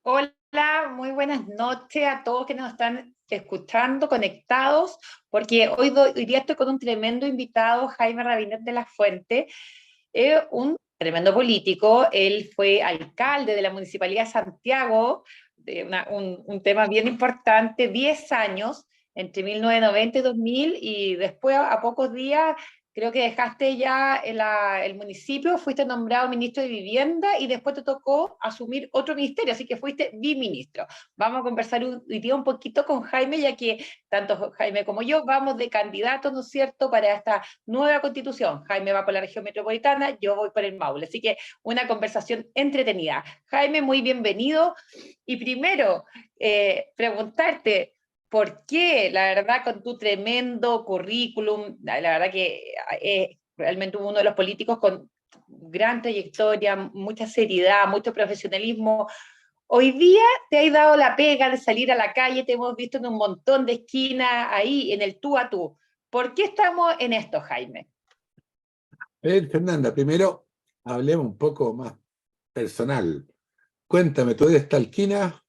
Hola, muy buenas noches a todos que nos están escuchando, conectados, porque hoy día estoy con un tremendo invitado, Jaime Rabinet de la Fuente, un tremendo político. Él fue alcalde de la Municipalidad de Santiago, un tema bien importante, 10 años, entre 1990 y 2000, y después, a pocos días, creo que dejaste ya el municipio, fuiste nombrado ministro de Vivienda y después te tocó asumir otro ministerio, así que fuiste biministro. Vamos a conversar hoy día un poquito con Jaime, ya que tanto Jaime como yo vamos de candidatos, ¿no es cierto?, para esta nueva constitución. Jaime va por la región metropolitana, yo voy por el Maule, así que una conversación entretenida. Jaime, muy bienvenido. Y primero, preguntarte, ¿por qué? La verdad, con tu tremendo currículum, la verdad que realmente uno de los políticos con gran trayectoria, mucha seriedad, mucho profesionalismo. Hoy día te has dado la pega de salir a la calle, te hemos visto en un montón de esquinas ahí, en el tú a tú. ¿Por qué estamos en esto, Jaime? Fernanda, primero hablemos un poco más personal. Cuéntame, ¿tú eres talquina?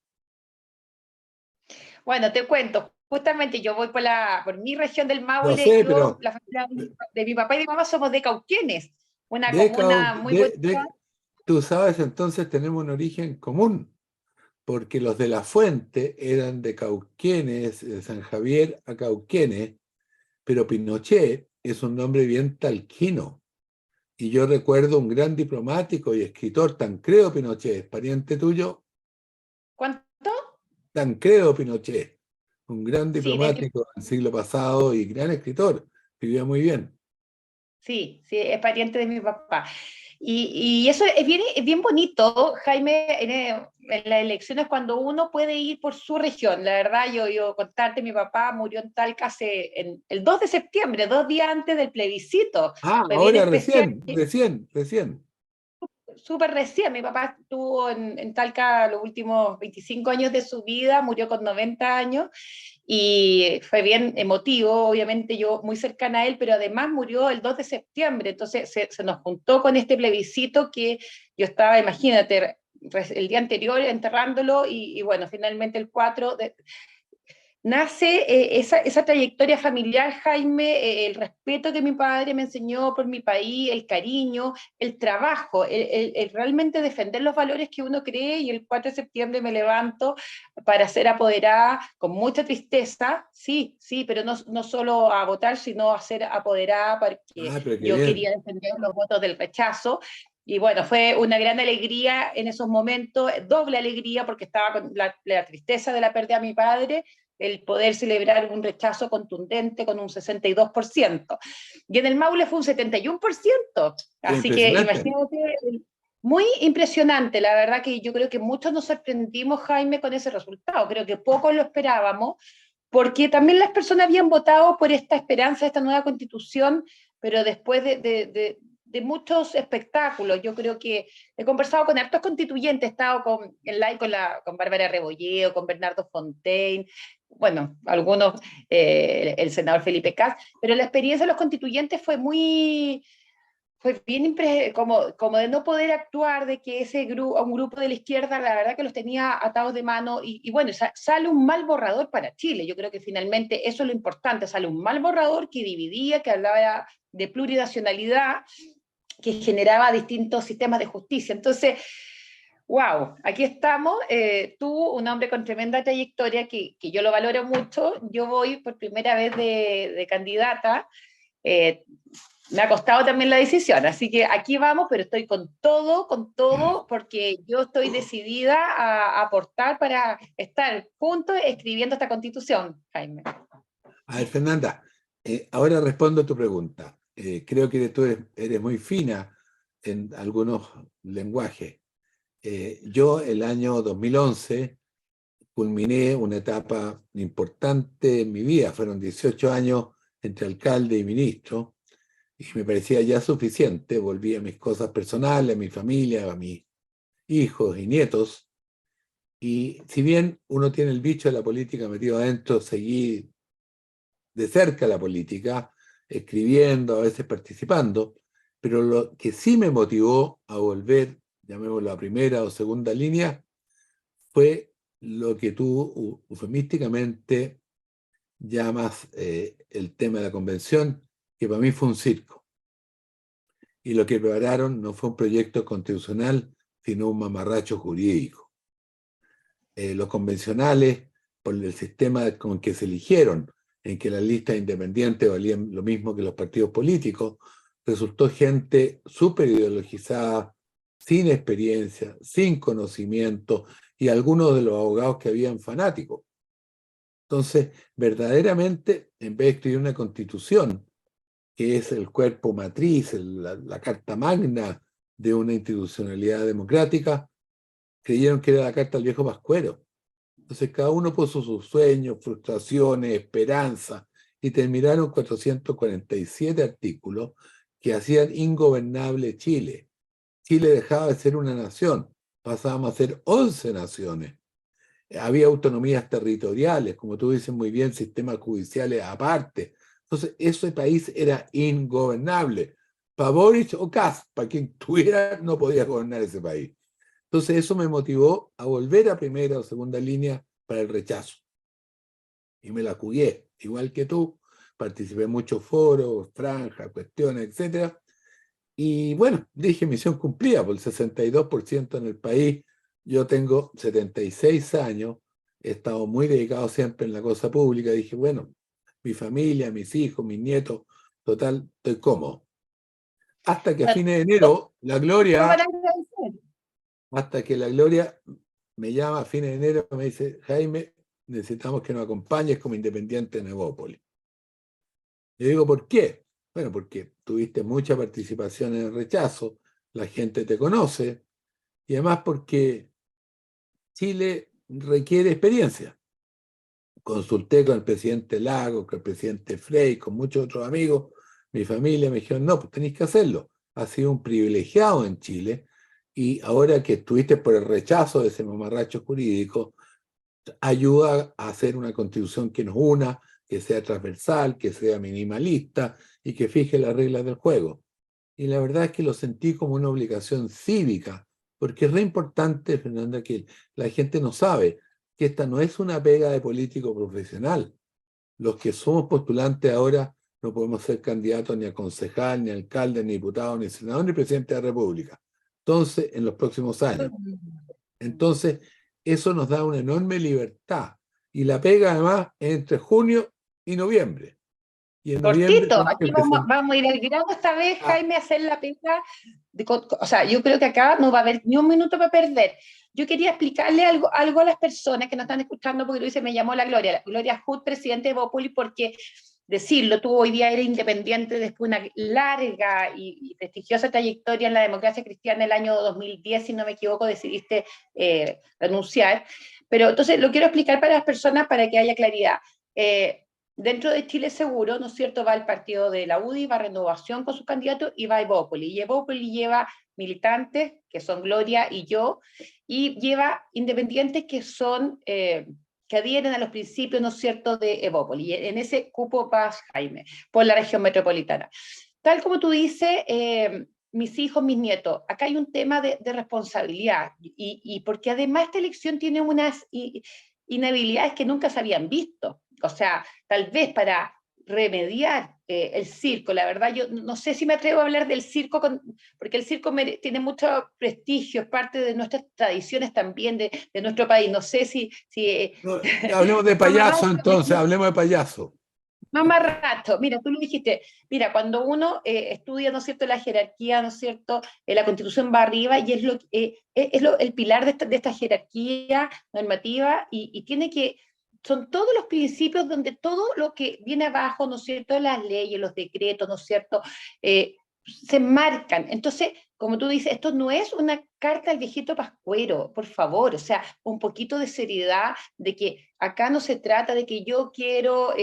Bueno, te cuento, justamente yo voy por mi región del Lo Maule, sé, yo, pero la familia de mi papá y de mi mamá somos de Cauquenes, una de, comuna muy bonita. tú sabes, entonces tenemos un origen común, porque los de La Fuente eran de Cauquenes, de San Javier a Cauquenes, pero Pinochet es un nombre bien talquino. Y yo recuerdo un gran diplomático y escritor, Tancredo Pinochet, pariente tuyo, ¿Cuánto? Tancredo Pinochet, un gran Sí, de hecho, diplomático del siglo pasado y gran escritor, escribía muy bien. sí, sí, es pariente de mi papá. Y eso es bien bonito, Jaime, en las elecciones cuando uno puede ir por su región. La verdad, yo contarte, mi papá murió en Talca el 2 de septiembre, 2 días antes del plebiscito. Ah, Fue bien ahora especial. recién. Súper recién. Mi papá estuvo en Talca los últimos 25 años de su vida, murió con 90 años y fue bien emotivo, obviamente yo muy cercana a él, pero además murió el 2 de septiembre, entonces se nos juntó con este plebiscito que yo estaba, imagínate, el día anterior enterrándolo y bueno, finalmente el 4 nace esa trayectoria familiar, Jaime, el respeto que mi padre me enseñó por mi país, el cariño, el trabajo, el realmente defender los valores que uno cree, y el 4 de septiembre me levanto para ser apoderada con mucha tristeza, sí, sí, pero no solo a votar, sino a ser apoderada porque Ah, pero qué yo quería bien. defender los votos del rechazo. Y bueno, fue una gran alegría en esos momentos, doble alegría porque estaba con la tristeza de la pérdida de mi padre, el poder celebrar un rechazo contundente con un 62%. Y en el Maule fue un 71%. Así que Impresionante. imagínate, muy impresionante. La verdad que yo creo que muchos nos sorprendimos, Jaime, con ese resultado. Creo que pocos lo esperábamos, porque también las personas habían votado por esta esperanza, esta nueva constitución, pero después de muchos espectáculos. Yo creo que he conversado con hartos constituyentes, he estado en live con Bárbara Rebolledo, con Bernardo Fontaine, bueno, algunos, el senador Felipe Cas, pero la experiencia de los constituyentes fue bien como de no poder actuar, de que un grupo de la izquierda, la verdad que los tenía atados de mano, y bueno, sale un mal borrador para Chile. Yo creo que finalmente eso es lo importante, sale un mal borrador que dividía, que hablaba de plurinacionalidad, que generaba distintos sistemas de justicia. Entonces, wow, aquí estamos. Tú, un hombre con tremenda trayectoria, que yo lo valoro mucho. Yo voy por primera vez de candidata. Eh, Me ha costado también la decisión, así que aquí vamos, pero estoy con todo, porque yo estoy decidida a aportar para estar juntos escribiendo esta constitución, Jaime. A ver, Fernanda, ahora respondo a tu pregunta. Creo que tú eres muy fina en algunos lenguajes. Yo el año 2011 culminé una etapa importante en mi vida. Fueron 18 años entre alcalde y ministro y me parecía ya suficiente. Volví a mis cosas personales, a mi familia, a mis hijos y nietos. Y si bien uno tiene el bicho de la política metido adentro, seguí de cerca la política, escribiendo, a veces participando, pero lo que sí me motivó a volver, llamémoslo a primera o segunda línea, fue lo que tú eufemísticamente llamas el tema de la convención, que para mí fue un circo. Y lo que prepararon no fue un proyecto constitucional, sino un mamarracho jurídico. Los convencionales, por el sistema con que se eligieron, en que las listas independientes valían lo mismo que los partidos políticos, resultó gente súper ideologizada, sin experiencia, sin conocimiento, y algunos de los abogados que habían fanáticos. Entonces, verdaderamente, en vez de escribir una constitución, que es el cuerpo matriz, la carta magna de una institucionalidad democrática, creyeron que era la carta del viejo Pascuero. Entonces cada uno puso sus sueños, frustraciones, esperanzas, y terminaron 447 artículos que hacían ingobernable Chile. Chile dejaba de ser una nación, pasábamos a ser 11 naciones. Había autonomías territoriales, como tú dices muy bien, sistemas judiciales aparte. Entonces, ese país era ingobernable. Para Boric o Kast, para quien tuviera, no podía gobernar ese país. Entonces, eso me motivó a volver a primera o segunda línea para el rechazo. Y me la jugué, igual que tú. Participé en muchos foros, franjas, cuestiones, etcétera. Y bueno, dije misión cumplida por el 62% en el país. Yo tengo 76 años, he estado muy dedicado siempre en la cosa pública. Dije, bueno, mi familia, mis hijos, mis nietos, total, estoy cómodo. Hasta que a fines de enero, la No van a Gloria, agradecer. hasta que la Gloria me llama a fines de enero y me dice, Jaime, necesitamos que nos acompañes como independiente en Evópolis. Le digo, ¿por qué? Bueno, porque tuviste mucha participación en el rechazo, la gente te conoce, y además porque Chile requiere experiencia. Consulté con el presidente Lago, con el presidente Frey, con muchos otros amigos, mi familia, me dijeron, no, pues tenéis que hacerlo. Has sido un privilegiado en Chile, y ahora que estuviste por el rechazo de ese mamarracho jurídico, ayuda a hacer una constitución que nos una, que sea transversal, que sea minimalista y que fije las reglas del juego. Y la verdad es que lo sentí como una obligación cívica, porque es re importante, Fernanda, que la gente no sabe que esta no es una pega de político profesional. Los que somos postulantes ahora no podemos ser candidatos ni a concejal, ni a alcalde, ni diputado, ni senador, ni presidente de la República. Entonces, en los próximos años. Entonces, eso nos da una enorme libertad. Y la pega, además, es entre junio y noviembre. Y en noviembre Cortito, tenemos que aquí presentar. vamos a ir al grano esta vez, Jaime, a hacer la pega. O sea, yo creo que acá no va a haber ni un minuto para perder. Yo quería explicarle algo a las personas que nos están escuchando, porque tú dices, me llamó la Gloria Hood, presidente de Bopuli, porque decirlo, tú hoy día eres independiente después de una larga y prestigiosa trayectoria en la democracia cristiana. El año 2010, si no me equivoco, decidiste renunciar. Pero entonces lo quiero explicar para las personas para que haya claridad. Dentro de Chile Seguro, ¿no es cierto?, va el partido de la UDI, va Renovación con sus candidatos y va Evópolis. Y Evópolis lleva militantes, que son Gloria y yo, y lleva independientes que son, que adhieren a los principios, ¿no es cierto?, de Evópolis. Y en ese cupo va Jaime, por la región metropolitana. Tal como tú dices, mis hijos, mis nietos, acá hay un tema de responsabilidad, y porque además esta elección tiene unas inhabilidades que nunca se habían visto. O sea, tal vez para remediar el circo, la verdad yo no sé si me atrevo a hablar del circo, porque el circo tiene mucho prestigio, es parte de nuestras tradiciones también de nuestro país. No sé si No, hablemos de payaso entonces, hablemos de payaso. más rato, mira, tú lo dijiste, mira, cuando uno estudia, ¿no es cierto?, la jerarquía, ¿no es cierto?, la Constitución va arriba y el pilar de esta jerarquía normativa, y tiene que, son todos los principios donde todo lo que viene abajo, ¿no es cierto?, las leyes, los decretos, ¿no es cierto?, se marcan. Entonces, como tú dices, esto no es una carta al viejito Pascuero, por favor, o sea, un poquito de seriedad, de que acá no se trata de que yo quiero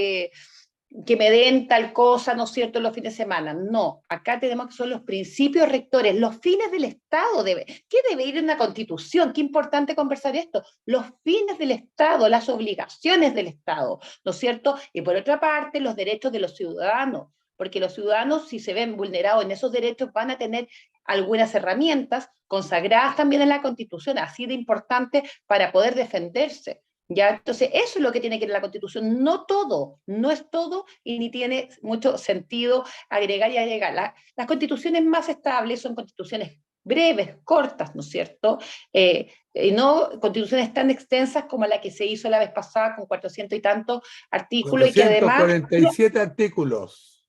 que me den tal cosa, ¿no es cierto?, los fines de semana. No, acá tenemos que son los principios rectores, los fines del Estado. ¿Qué debe ir en una constitución? Qué importante conversar esto. Los fines del Estado, las obligaciones del Estado, ¿no es cierto? Y por otra parte, los derechos de los ciudadanos, porque los ciudadanos, si se ven vulnerados en esos derechos, van a tener algunas herramientas consagradas también en la Constitución, así de importante para poder defenderse. ¿Ya? Entonces, eso es lo que tiene que ir la Constitución, no todo, no es todo y ni tiene mucho sentido agregar y agregar. Las constituciones más estables son constituciones breves, cortas, ¿no es cierto? Y no constituciones tan extensas como la que se hizo la vez pasada con 400 y tantos artículos y que además... 447 artículos.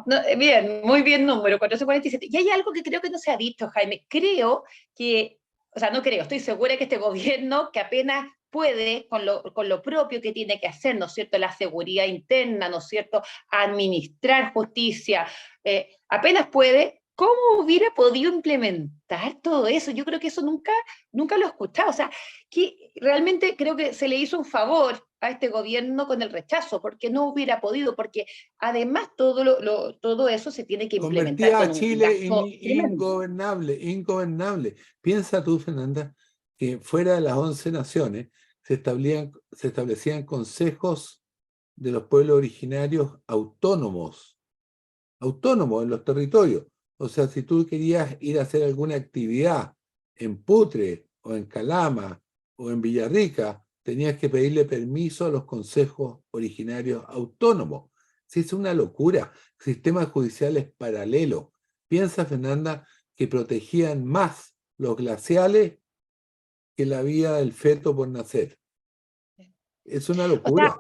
No, bien, muy bien número, 447. Y hay algo que creo que no se ha dicho, Jaime. Creo que, o sea, no creo, estoy segura que este gobierno, que apenas puede, con lo propio que tiene que hacer, ¿no es cierto?, la seguridad interna, ¿no es cierto?, administrar justicia, apenas puede, ¿cómo hubiera podido implementar todo eso? Yo creo que eso nunca lo he escuchado. O sea, que realmente creo que se le hizo un favor a este gobierno con el rechazo, porque no hubiera podido, porque además todo eso se tiene que implementar Convertía a con un Chile gasto tremendo. ingobernable. Piensa tú, Fernanda, que fuera de las 11 naciones se establecían consejos de los pueblos originarios autónomos en los territorios. O sea, si tú querías ir a hacer alguna actividad en Putre o en Calama o en Villarrica, tenías que pedirle permiso a los consejos originarios autónomos. Sí, es una locura. Sistemas judiciales paralelos. Piensa, Fernanda, que protegían más los glaciales que la vida del feto por nacer. Es una O sea, locura.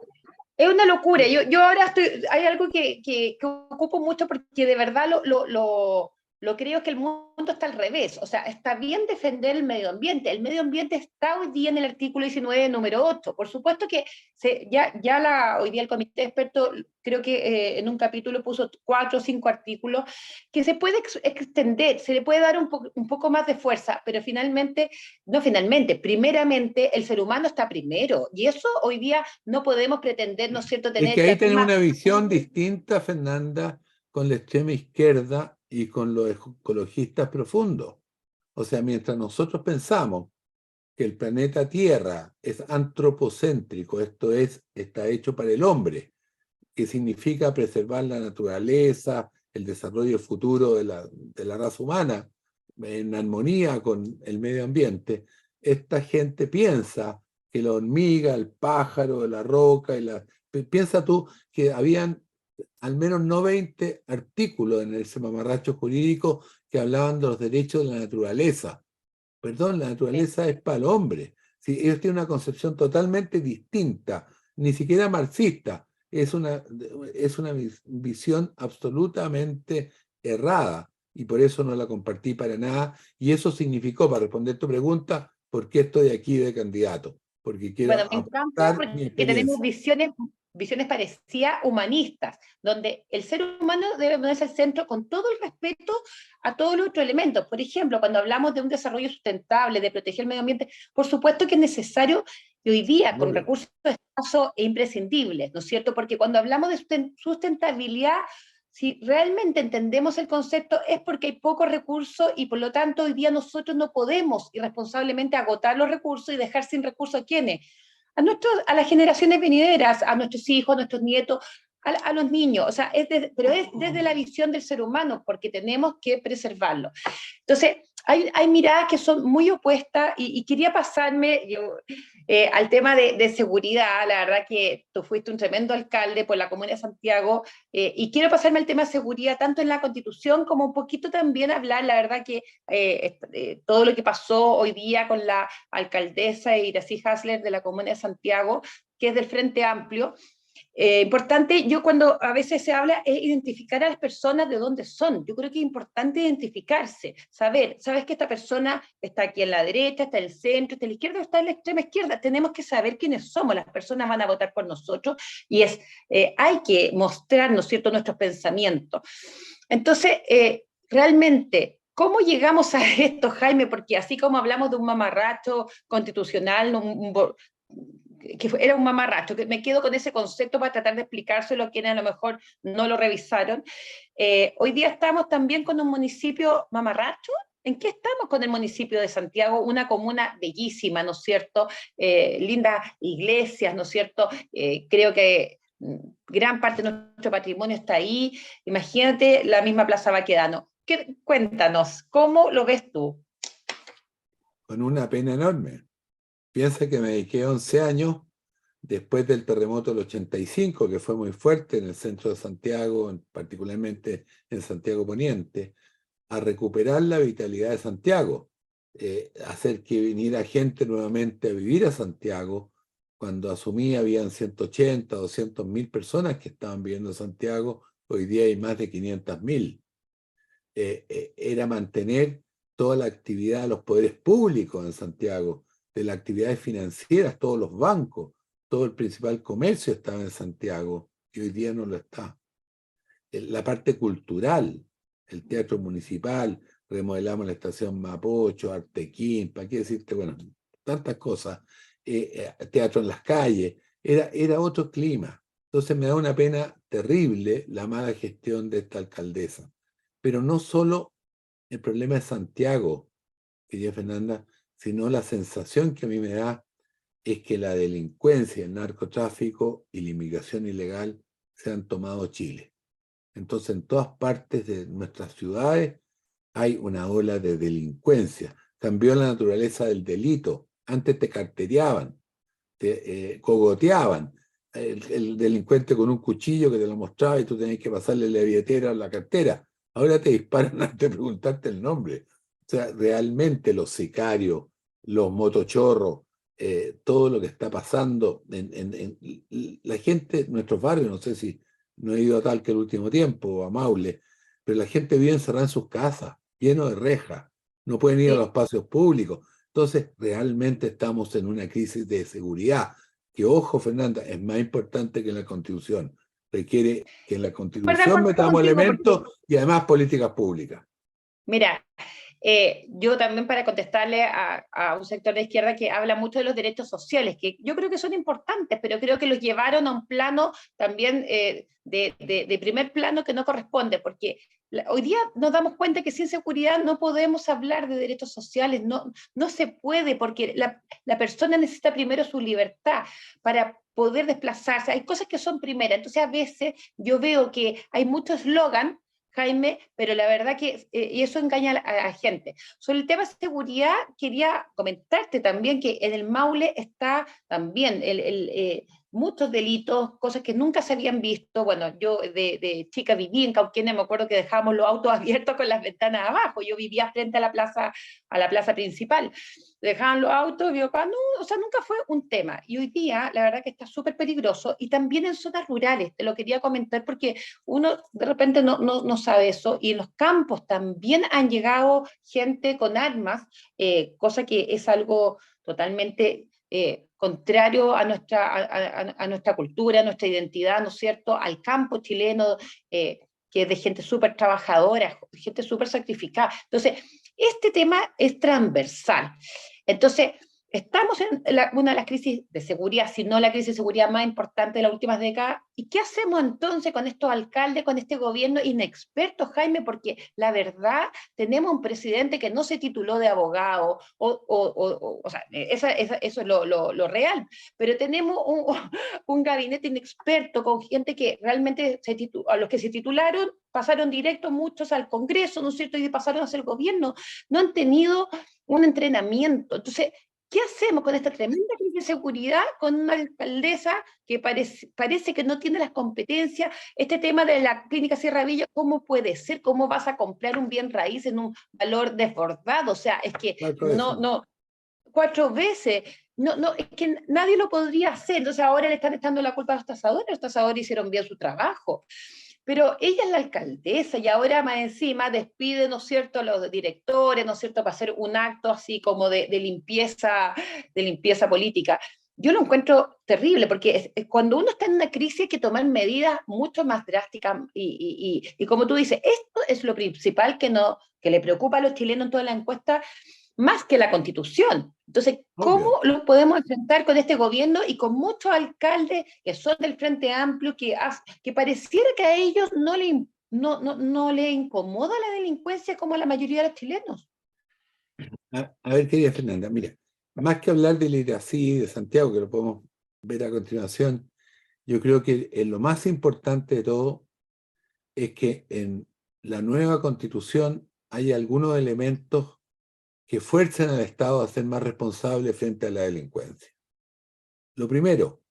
es una locura. Yo ahora hay algo que ocupo mucho porque de verdad lo creo que el mundo está al revés. O sea, está bien defender el medio ambiente. El medio ambiente está hoy día en el artículo 19, número 8. Por supuesto que hoy día el comité de expertos, creo que en un capítulo puso 4 o 5 artículos, que se puede extender, se le puede dar un poco más de fuerza, pero primeramente, el ser humano está primero. Y eso hoy día no podemos pretender, ¿no es cierto?, Es tener que ahí la tenemos misma... una visión distinta, Fernanda, con la extrema izquierda y con los ecologistas profundos. O sea, mientras nosotros pensamos que el planeta Tierra es antropocéntrico, esto es, está hecho para el hombre, que significa preservar la naturaleza, el desarrollo futuro de la raza humana, en armonía con el medio ambiente, esta gente piensa que la hormiga, el pájaro, la roca, piensa tú que habían al menos no 20 artículos en ese mamarracho jurídico que hablaban de los derechos de la naturaleza. Perdón, la naturaleza es para el hombre. Sí, ellos tienen una concepción totalmente distinta, ni siquiera marxista. Es una visión absolutamente errada y por eso no la compartí para nada. Y eso significó, para responder tu pregunta, ¿por qué estoy aquí de candidato? Porque quiero Bueno, me encanta aportar mi porque tenemos experiencia. visiones parecidas humanistas, donde el ser humano debe ponerse al centro con todo el respeto a todos los otros elementos. Por ejemplo, cuando hablamos de un desarrollo sustentable, de proteger el medio ambiente, por supuesto que es necesario y hoy día con recursos escasos e imprescindibles, ¿no es cierto? Porque cuando hablamos de sustentabilidad, si realmente entendemos el concepto es porque hay pocos recursos y por lo tanto hoy día nosotros no podemos irresponsablemente agotar los recursos y dejar sin recursos a quienes, a las generaciones venideras, a nuestros hijos, a nuestros nietos, a los niños, o sea, pero es desde la visión del ser humano, porque tenemos que preservarlo. Entonces, hay miradas que son muy opuestas y quería pasarme al tema de seguridad. La verdad que tú fuiste un tremendo alcalde por la Comuna de Santiago y quiero pasarme al tema de seguridad tanto en la Constitución como un poquito también hablar, la verdad que todo lo que pasó hoy día con la alcaldesa Iracy Hasler de la Comuna de Santiago, que es del Frente Amplio. Importante, yo cuando a veces se habla es identificar a las personas de dónde son. Yo creo que es importante identificarse, sabes que esta persona está aquí en la derecha, está en el centro, está en la izquierda, está en la extrema izquierda. Tenemos que saber quiénes somos, las personas van a votar por nosotros y hay que mostrar, ¿no es cierto?, nuestros pensamientos. Entonces, realmente, ¿cómo llegamos a esto, Jaime? Porque así como hablamos de un mamarracho constitucional, que era un mamarracho, que me quedo con ese concepto para tratar de explicárselo a quienes a lo mejor no lo revisaron. Hoy día estamos también con un municipio mamarracho. ¿En qué estamos con el municipio de Santiago? Una comuna bellísima, ¿no es cierto? Lindas iglesias, ¿no es cierto? Creo que gran parte de nuestro patrimonio está ahí. Imagínate la misma Plaza Baquedano. Cuéntanos, ¿cómo lo ves tú? Con una pena enorme. Piensa que me dediqué 11 años después del terremoto del 85, que fue muy fuerte en el centro de Santiago, particularmente en Santiago Poniente, a recuperar la vitalidad de Santiago, hacer que viniera gente nuevamente a vivir a Santiago. Cuando asumí habían 180, 200.000 personas que estaban viviendo en Santiago, hoy día hay más de 500.000. Era mantener toda la actividad de los poderes públicos en Santiago, de las actividades financieras, todos los bancos, todo el principal comercio estaba en Santiago y hoy día no lo está. La parte cultural, el teatro municipal, remodelamos la estación Mapocho, Artequín, ¿para qué decirte? Bueno, tantas cosas, teatro en las calles, era otro clima. Entonces me da una pena terrible la mala gestión de esta alcaldesa. Pero no solo el problema de Santiago, querida Fernanda, sino la sensación que a mí me da es que la delincuencia, el narcotráfico y la inmigración ilegal se han tomado Chile. Entonces, en todas partes de nuestras ciudades hay una ola de delincuencia. Cambió la naturaleza del delito. Antes te cartereaban, te cogoteaban. El delincuente con un cuchillo que te lo mostraba y tú tenías que pasarle la billetera o la cartera. Ahora te disparan antes de preguntarte el nombre. O sea, realmente los sicarios, los motochorros, todo lo que está pasando la gente en nuestros barrios, no sé si no he ido a Talca el último tiempo, o a Maule, pero la gente vive encerrada en sus casas, lleno de rejas, no pueden ir a los espacios públicos. Entonces, realmente estamos en una crisis de seguridad, que, ojo, Fernanda, es más importante que en la Constitución. Requiere que en la Pues de Constitución acuerdo metamos contigo, porque, elementos y además políticas públicas. mira, yo también para contestarle a un sector de izquierda que habla mucho de los derechos sociales, que yo creo que son importantes, pero creo que los llevaron a un plano también de primer plano que no corresponde, porque hoy día nos damos cuenta que sin seguridad no podemos hablar de derechos sociales, no se puede, porque la persona necesita primero su libertad para poder desplazarse. Hay cosas que son primeras, entonces a veces yo veo que hay mucho eslogan, Jaime, pero la verdad que, y eso engaña a la gente. Sobre el tema de seguridad, quería comentarte también que en el Maule está también muchos delitos, cosas que nunca se habían visto. Bueno, yo de chica viví en Cauquenes, me acuerdo que dejábamos los autos abiertos con las ventanas abajo, yo vivía frente a la plaza principal. Dejaban los autos, no, o sea, nunca fue un tema. Y hoy día, la verdad que está súper peligroso, y también en zonas rurales, te lo quería comentar porque uno de repente no sabe eso, y en los campos también han llegado gente con armas, cosa que es algo totalmente contrario a nuestra cultura, a nuestra identidad, ¿no es cierto?, al campo chileno, que es de gente súper trabajadora, gente súper sacrificada. Entonces, este tema es transversal. Entonces, estamos en una de las crisis de seguridad, si no la crisis de seguridad más importante de las últimas décadas. ¿Y qué hacemos entonces con estos alcaldes, con este gobierno inexperto, Jaime? Porque la verdad, tenemos un presidente que no se tituló de abogado, o sea, eso es lo real, pero tenemos un gabinete inexperto con gente que realmente, a los que se titularon, pasaron directo muchos al Congreso, ¿no es cierto?, y pasaron a ser gobierno, no han tenido un entrenamiento. Entonces, ¿qué hacemos con esta tremenda crisis de seguridad con una alcaldesa que parece que no tiene las competencias? Este tema de la clínica Sierra Villa, ¿cómo puede ser? ¿Cómo vas a comprar un bien raíz en un valor desbordado? O sea, es que no, 4 veces. Es que nadie lo podría hacer. Entonces ahora le están echando la culpa a los tasadores hicieron bien su trabajo. Pero ella es la alcaldesa y ahora más encima despide, ¿no es cierto?, a los directores, ¿no es cierto?, para hacer un acto así como de limpieza política. Yo lo encuentro terrible porque cuando uno está en una crisis hay que tomar medidas mucho más drásticas y como tú dices, esto es lo principal que le preocupa a los chilenos en toda la encuesta, más que la Constitución. Entonces, ¿cómo Obvio. lo podemos enfrentar con este gobierno y con muchos alcaldes que son del Frente Amplio, que pareciera que a ellos no le incomoda la delincuencia como a la mayoría de los chilenos? A ver, querida Fernanda, mira, más que hablar del Irací de Santiago, que lo podemos ver a continuación, yo creo que lo más importante de todo es que en la nueva Constitución hay algunos elementos que fuerzan al Estado a ser más responsable frente a la delincuencia. Lo primero,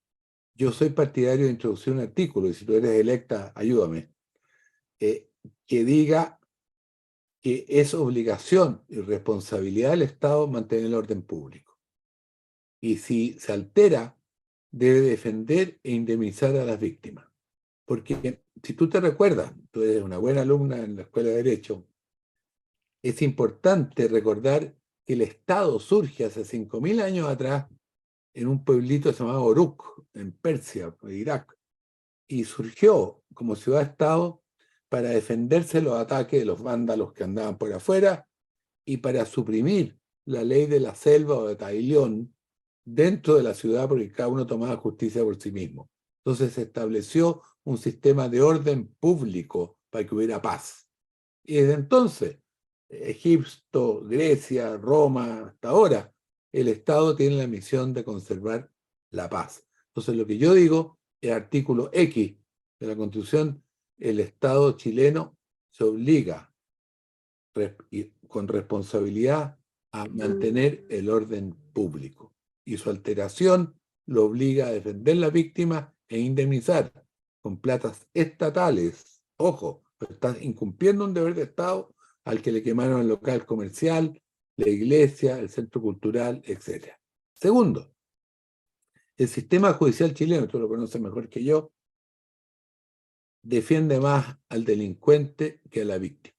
yo soy partidario de introducir un artículo, y si tú eres electa, ayúdame, que diga que es obligación y responsabilidad del Estado mantener el orden público. Y si se altera, debe defender e indemnizar a las víctimas. Porque si tú te recuerdas, tú eres una buena alumna en la Escuela de Derecho, es importante recordar que el Estado surge hace 5.000 años atrás en un pueblito llamado Uruk, en Persia, Irak, y surgió como ciudad-estado para defenderse de los ataques de los vándalos que andaban por afuera y para suprimir la ley de la selva o de Taillón dentro de la ciudad porque cada uno tomaba justicia por sí mismo. Entonces se estableció un sistema de orden público para que hubiera paz. Y desde entonces, Egipto, Grecia, Roma, hasta ahora, el Estado tiene la misión de conservar la paz. Entonces lo que yo digo, el artículo X de la Constitución, el Estado chileno se obliga con responsabilidad a mantener el orden público. Y su alteración lo obliga a defender la víctima e indemnizar con platas estatales. Ojo, está incumpliendo un deber de Estado al que le quemaron el local comercial, la iglesia, el centro cultural, etc. Segundo, el sistema judicial chileno, tú lo conoces mejor que yo, defiende más al delincuente que a la víctima.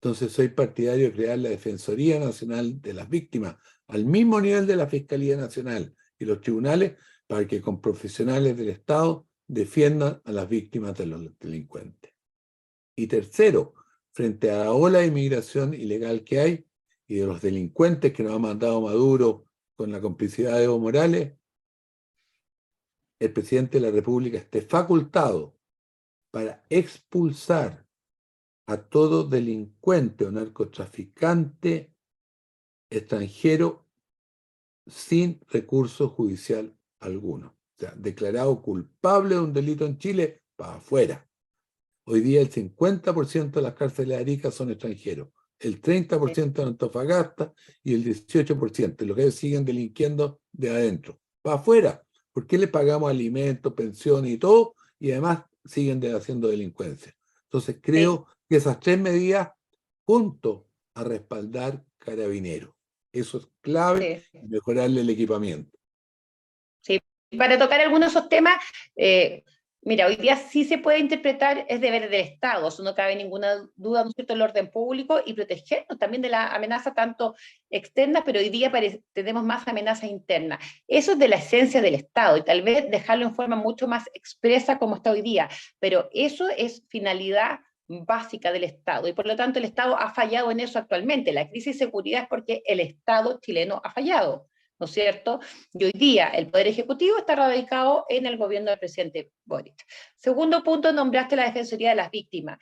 Entonces soy partidario de crear la Defensoría Nacional de las Víctimas al mismo nivel de la Fiscalía Nacional y los tribunales para que con profesionales del Estado defiendan a las víctimas de los delincuentes. Y tercero, frente a la ola de inmigración ilegal que hay y de los delincuentes que nos ha mandado Maduro con la complicidad de Evo Morales, el presidente de la República esté facultado para expulsar a todo delincuente o narcotraficante extranjero sin recurso judicial alguno. O sea, declarado culpable de un delito en Chile, para afuera. Hoy día el 50% de las cárceles de Arica son extranjeros, el 30% en Antofagasta y el 18%, los que siguen delinquiendo de adentro, para afuera. ¿Por qué le pagamos alimentos, pensiones y todo? Y además siguen haciendo delincuencia. Entonces creo que esas tres medidas, junto a respaldar Carabineros, eso es clave, mejorarle el equipamiento. Sí, para tocar algunos de esos temas, mira, hoy día sí se puede interpretar, es deber del Estado, eso no cabe ninguna duda, ¿no es cierto?, el orden público y protegernos también de la amenaza tanto externa, pero hoy día tenemos más amenazas internas. Eso es de la esencia del Estado y tal vez dejarlo en forma mucho más expresa como está hoy día, pero eso es finalidad básica del Estado y por lo tanto el Estado ha fallado en eso actualmente. La crisis de seguridad es porque el Estado chileno ha fallado, ¿no es cierto? Y hoy día el Poder Ejecutivo está radicado en el gobierno del presidente Boric. Segundo punto, nombraste la Defensoría de las Víctimas.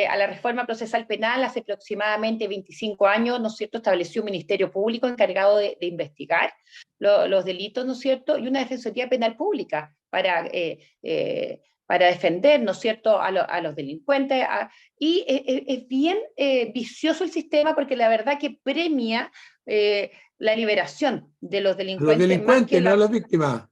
A la reforma procesal penal hace aproximadamente 25 años, ¿no es cierto?, estableció un ministerio público encargado de investigar los delitos, ¿no es cierto?, y una Defensoría Penal Pública para defender, ¿no es cierto?, a los delincuentes. Y es bien vicioso el sistema porque la verdad que premia la liberación de los delincuentes. Los delincuentes, no las víctimas.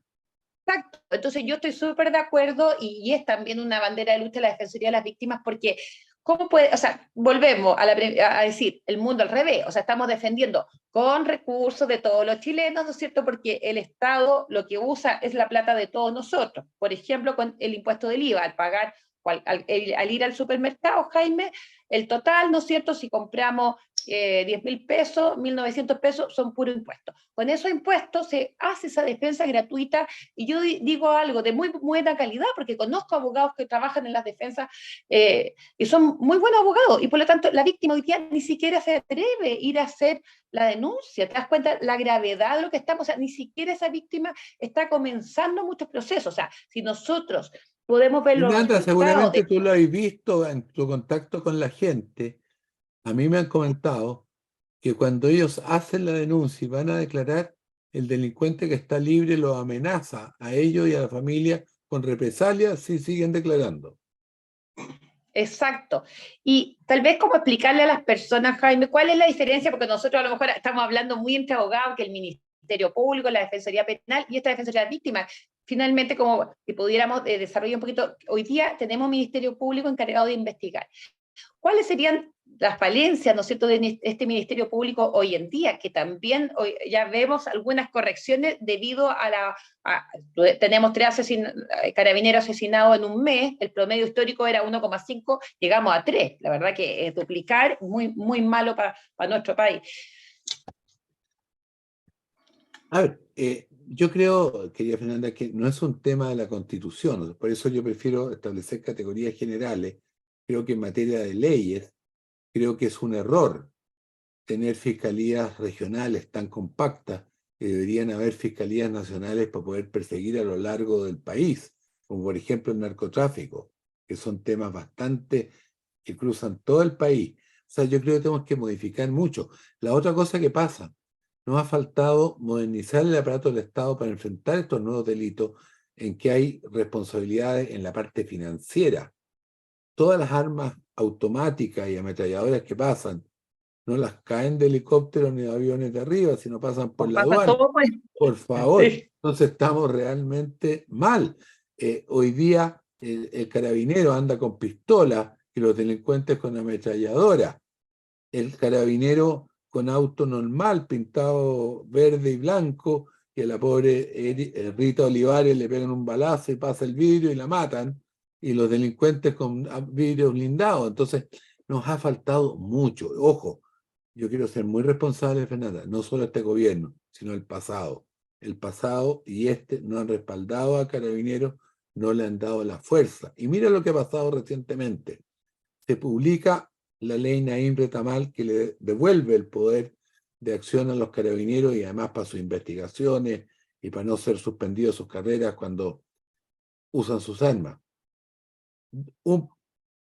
Exacto. Entonces yo estoy súper de acuerdo y es también una bandera de lucha la Defensoría de las Víctimas porque ¿cómo puede? O sea, volvemos a decir el mundo al revés, o sea, estamos defendiendo con recursos de todos los chilenos, ¿no es cierto? Porque el Estado lo que usa es la plata de todos nosotros. Por ejemplo, con el impuesto del IVA, al pagar, al ir al supermercado, Jaime, el total, ¿no es cierto? Si compramos 10.000 pesos, 1.900 pesos son puro impuestos. Con esos impuestos se hace esa defensa gratuita y yo digo algo de muy buena calidad porque conozco abogados que trabajan en las defensas y son muy buenos abogados y por lo tanto la víctima hoy día ni siquiera se atreve a ir a hacer la denuncia. ¿Te das cuenta la gravedad de lo que estamos? O sea, ni siquiera esa víctima está comenzando muchos procesos. O sea, si nosotros podemos ver los Fernanda, resultados seguramente tú lo has visto en tu contacto con la gente. A mí me han comentado que cuando ellos hacen la denuncia y van a declarar, el delincuente que está libre los amenaza a ellos y a la familia con represalias si siguen declarando. Exacto. Y tal vez como explicarle a las personas, Jaime, cuál es la diferencia, porque nosotros a lo mejor estamos hablando muy entre abogados, que el Ministerio Público, la Defensoría Penal y esta Defensoría de Víctimas. Finalmente, como que pudiéramos desarrollar un poquito, hoy día tenemos un Ministerio Público encargado de investigar. ¿Cuáles serían las falencias, ¿no es cierto?, de este Ministerio Público hoy en día, que también hoy ya vemos algunas correcciones debido a tenemos 3 carabineros asesinados en un mes, el promedio histórico era 1,5, llegamos a 3, la verdad que duplicar, muy, muy malo para nuestro país. A ver, yo creo, querida Fernanda, que no es un tema de la Constitución, por eso yo prefiero establecer categorías generales. Creo que en materia de leyes, creo que es un error tener fiscalías regionales tan compactas, que deberían haber fiscalías nacionales para poder perseguir a lo largo del país, como por ejemplo el narcotráfico, que son temas bastante que cruzan todo el país. O sea, yo creo que tenemos que modificar mucho. La otra cosa que pasa, nos ha faltado modernizar el aparato del Estado para enfrentar estos nuevos delitos en que hay responsabilidades en la parte financiera. Todas las armas automáticas y ametralladoras que pasan, no las caen de helicópteros ni de aviones de arriba, sino pasan por la Pasa aduana. todo por... Por favor, Sí. entonces estamos realmente mal. Hoy día el carabinero anda con pistola y los delincuentes con ametralladora. El carabinero con auto normal, pintado verde y blanco, y a la pobre Rita Olivares le pegan un balazo y pasa el vidrio y la matan, y los delincuentes con vidrios blindados. Entonces, nos ha faltado mucho. Ojo, yo quiero ser muy responsable, Fernanda, no solo este gobierno, sino el pasado. El pasado y este no han respaldado a Carabineros, no le han dado la fuerza. Y mira lo que ha pasado recientemente. Se publica la ley Naim Retamal que le devuelve el poder de acción a los carabineros y además para sus investigaciones y para no ser suspendidos sus carreras cuando usan sus armas. Un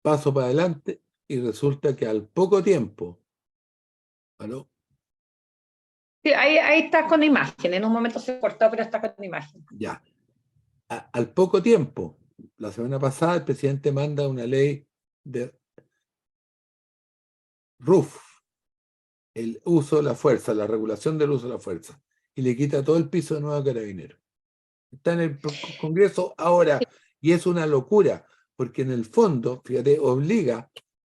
paso para adelante y resulta que al poco tiempo, ¿aló? Sí, ahí estás con imagen, en un momento se cortó, pero estás con imagen. Ya, al poco tiempo, la semana pasada el presidente manda una ley de RUF, el uso de la fuerza, la regulación del uso de la fuerza, y le quita todo el piso de nuevo a Carabineros. Está en el Congreso ahora, y es una locura, porque en el fondo, fíjate, obliga,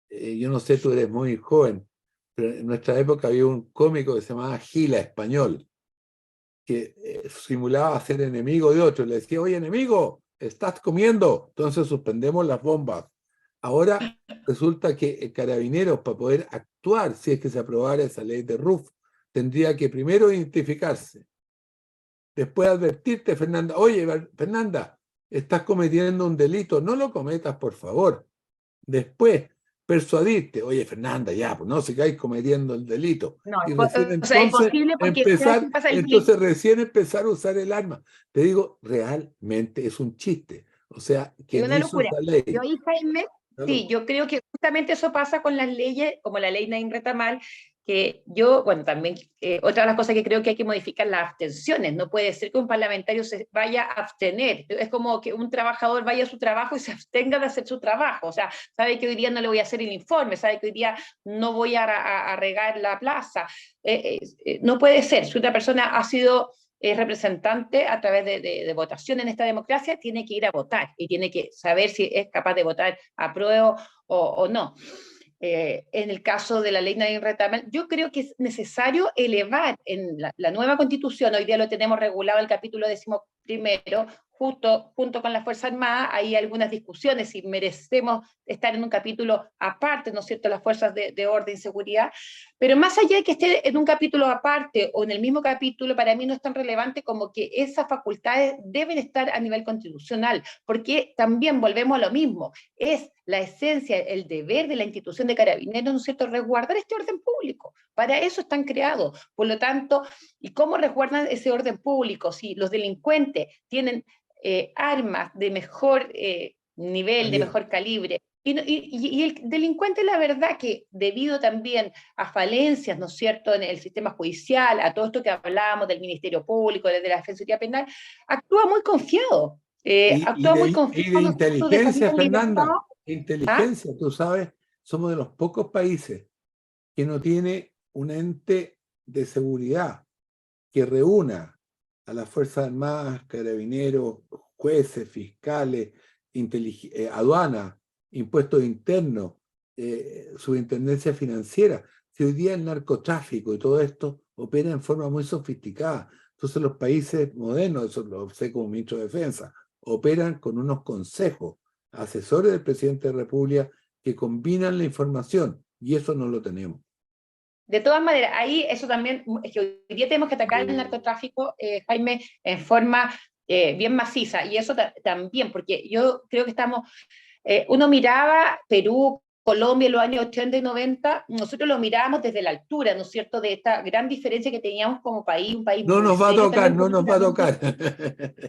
yo no sé, tú eres muy joven, pero en nuestra época había un cómico que se llamaba Gila Español, que simulaba ser enemigo de otro, le decía, oye, enemigo, estás comiendo, entonces suspendemos las bombas. Ahora resulta que Carabineros, para poder actuar, si es que se aprobara esa ley de RUF, tendría que primero identificarse, después advertirte, Fernanda, oye, Fernanda, estás cometiendo un delito, no lo cometas, por favor. Después, persuadirte, oye, Fernanda, ya, pues no sigáis cometiendo el delito. No, Y recién o sea, entonces imposible porque ¿sabes qué pasa? recién empezar a usar el arma. Te digo, realmente es un chiste. O sea, es quien una hizo locura. esa Yo ley, ahí, Jaime, sí, claro, yo creo que justamente eso pasa con las leyes, como la ley Naim Retamal, que yo, bueno, también, otra de las cosas que creo que hay que modificar las abstenciones. No puede ser que un parlamentario se vaya a abstener. Es como que un trabajador vaya a su trabajo y se abstenga de hacer su trabajo. O sea, sabe que hoy día no le voy a hacer el informe, sabe que hoy día no voy a regar la plaza. No puede ser. Si una persona ha sido representante a través de votación en esta democracia, tiene que ir a votar y tiene que saber si es capaz de votar apruebo o no. En el caso de la ley Nadim Retamal, yo creo que es necesario elevar en la nueva constitución, hoy día lo tenemos regulado el capítulo 11, justo junto con la Fuerza Armada, hay algunas discusiones si merecemos estar en un capítulo aparte, ¿no es cierto?, las fuerzas de orden y seguridad, pero más allá de que esté en un capítulo aparte o en el mismo capítulo, para mí no es tan relevante como que esas facultades deben estar a nivel constitucional, porque también volvemos a lo mismo, es la esencia, el deber de la institución de Carabineros, ¿no es cierto?, resguardar este orden público. Para eso están creados. Por lo tanto, ¿y cómo resguardan ese orden público? Si los delincuentes tienen armas de mejor nivel, de mejor calibre, y el delincuente, la verdad que debido también a falencias, ¿no es cierto?, en el sistema judicial, a todo esto que hablábamos del Ministerio Público, de la Defensoría Penal, actúa muy confiado. y Actúa muy y de confiado, ¿no es cierto?, de salir inteligencia, en libertad. Fernanda. ¿Ah? inteligencia, tú sabes, somos de los pocos países que no tiene un ente de seguridad que reúna a las Fuerzas Armadas, carabineros, jueces, fiscales, aduana, impuestos internos, superintendencia financiera. Si hoy día el narcotráfico y todo esto opera en forma muy sofisticada, entonces los países modernos, eso lo sé como ministro de Defensa, operan con unos consejos, asesores del presidente de la República que combinan la información y eso no lo tenemos. De todas maneras, ahí eso también, es que hoy día tenemos que atacar el narcotráfico, Jaime, en forma bien maciza, y eso también, porque yo creo que estamos, uno miraba Perú, Colombia en los años 80 y 90, nosotros lo mirábamos desde la altura, ¿no es cierto?, de esta gran diferencia que teníamos como país, un país No muy nos va a serio tocar, también no nos va a políticamente, tocar.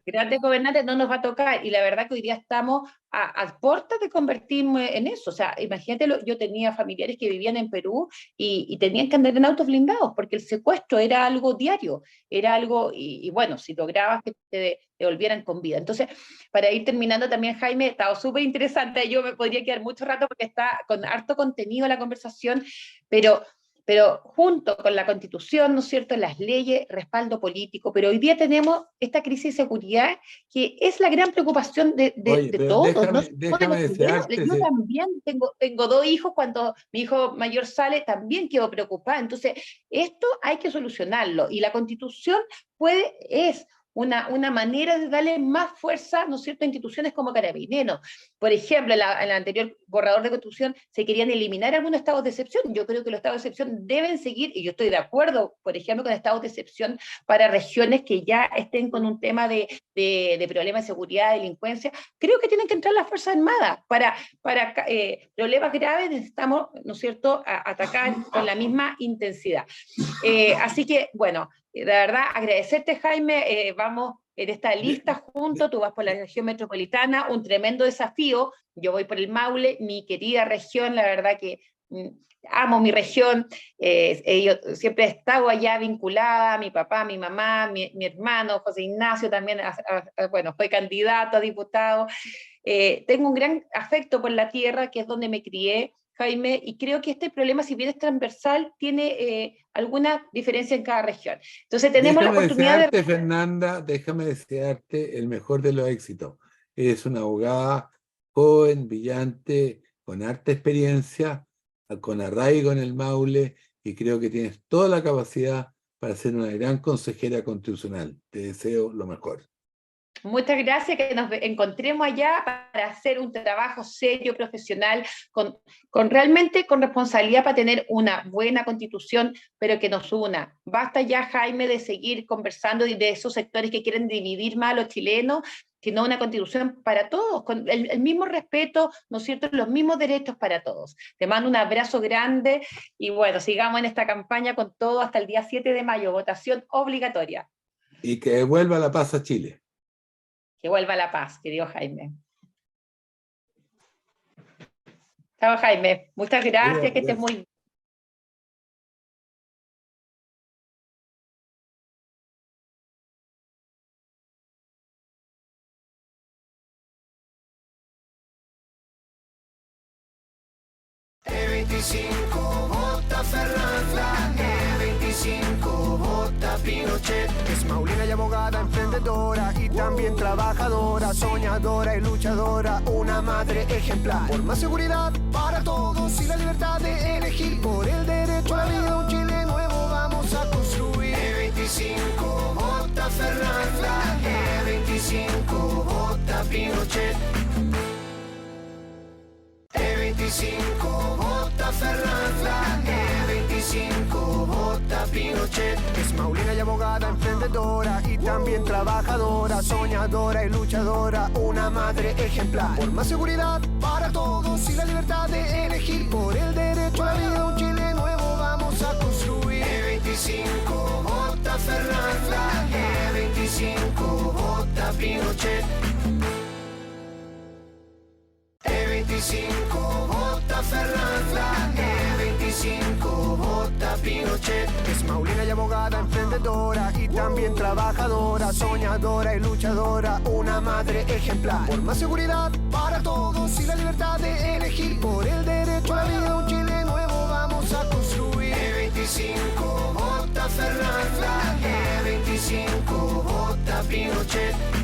grandes gobernantes no nos va a tocar, y la verdad que hoy día estamos a puertas de convertirnos en eso. O sea, imagínate, yo tenía familiares que vivían en Perú y tenían que andar en autos blindados, porque el secuestro era algo diario, era algo, y bueno, si lograbas que te devolvieran con vida. Entonces, para ir terminando también, Jaime, ha estado súper interesante, yo me podría quedar mucho rato porque está con harto contenido la conversación, pero junto con la Constitución, ¿no es cierto?, las leyes, respaldo político, pero hoy día tenemos esta crisis de seguridad que es la gran preocupación Oye, de pero todos, no solo de los déjame chilenos. desearte, Yo también tengo dos hijos, cuando mi hijo mayor sale también quedo preocupada. Entonces, esto hay que solucionarlo y la Constitución es una manera de darle más fuerza, ¿no es cierto?, a instituciones como Carabineros. Por ejemplo, en el anterior borrador de Constitución se querían eliminar algunos estados de excepción. Yo creo que los estados de excepción deben seguir, y yo estoy de acuerdo, por ejemplo, con estados de excepción para regiones que ya estén con un tema de problemas de seguridad, de delincuencia. Creo que tienen que entrar las Fuerzas Armadas. Para problemas graves necesitamos, ¿no es cierto?, atacar con la misma intensidad. Así que, bueno, de verdad, agradecerte, Jaime, vamos en esta de- lista juntos, tú vas por la región metropolitana, un tremendo desafío, yo voy por el Maule, mi querida región, la verdad que amo mi región, yo siempre he estado allá vinculada, mi papá, mi mamá, mi hermano, José Ignacio también, bueno, fue candidato a diputado, tengo un gran afecto por la tierra, que es donde me crié, Jaime, y creo que este problema, si bien es transversal, tiene alguna diferencia en cada región. Entonces tenemos la déjame oportunidad de... desearte, Fernanda, déjame desearte el mejor de los éxitos. Eres una abogada joven, brillante, con harta experiencia, con arraigo en el Maule, y creo que tienes toda la capacidad para ser una gran consejera constitucional. Te deseo lo mejor. Muchas gracias, que nos encontremos allá para hacer un trabajo serio, profesional, realmente con responsabilidad para tener una buena constitución, pero que nos una. Basta ya, Jaime, de seguir conversando de esos sectores que quieren dividir más a los chilenos, sino una constitución para todos, con el mismo respeto, ¿no es cierto?, los mismos derechos para todos. Te mando un abrazo grande y bueno, sigamos en esta campaña con todo hasta el día 7 de mayo, votación obligatoria. Y que vuelva la paz a Chile. Que vuelva la paz, querido Jaime. Chao, Jaime. Muchas gracias, que estés muy bien. E25 vota Fernanda, E25 vota Pinochet. Es maulina y abogada, emprendedora y también trabajadora, soñadora y luchadora, una madre ejemplar. Por más seguridad para todos y la libertad de elegir, por el derecho a la vida, un Chile nuevo vamos a construir. E25 vota Fernanda, E25 vota Pinochet. E25 vota Fernanda, E25 vota Pinochet. Es maulina y abogada, emprendedora y también trabajadora, soñadora y luchadora, una madre ejemplar. Por más seguridad para todos y la libertad de elegir, por el derecho a la vida, un Chile nuevo vamos a construir. E25 vota Fernanda, E25 vota Pinochet. E25 vota Fernanda, E25 vota Pinochet. Es maulina y abogada, emprendedora y también trabajadora, soñadora y luchadora, una madre ejemplar. Por más seguridad para todos y la libertad de elegir, por el derecho a la vida, un Chile nuevo vamos a construir. E25, vota Fernanda, E25, vota Pinochet.